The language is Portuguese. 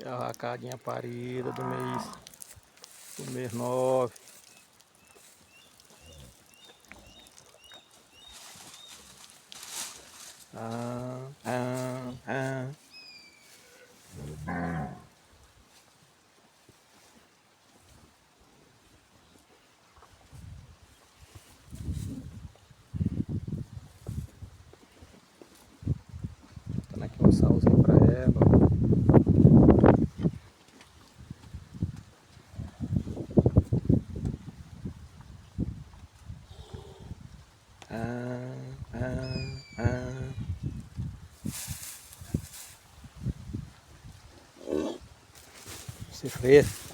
A carinha parida do mês 9. Dando aqui um salzinho pra ela. Se fez.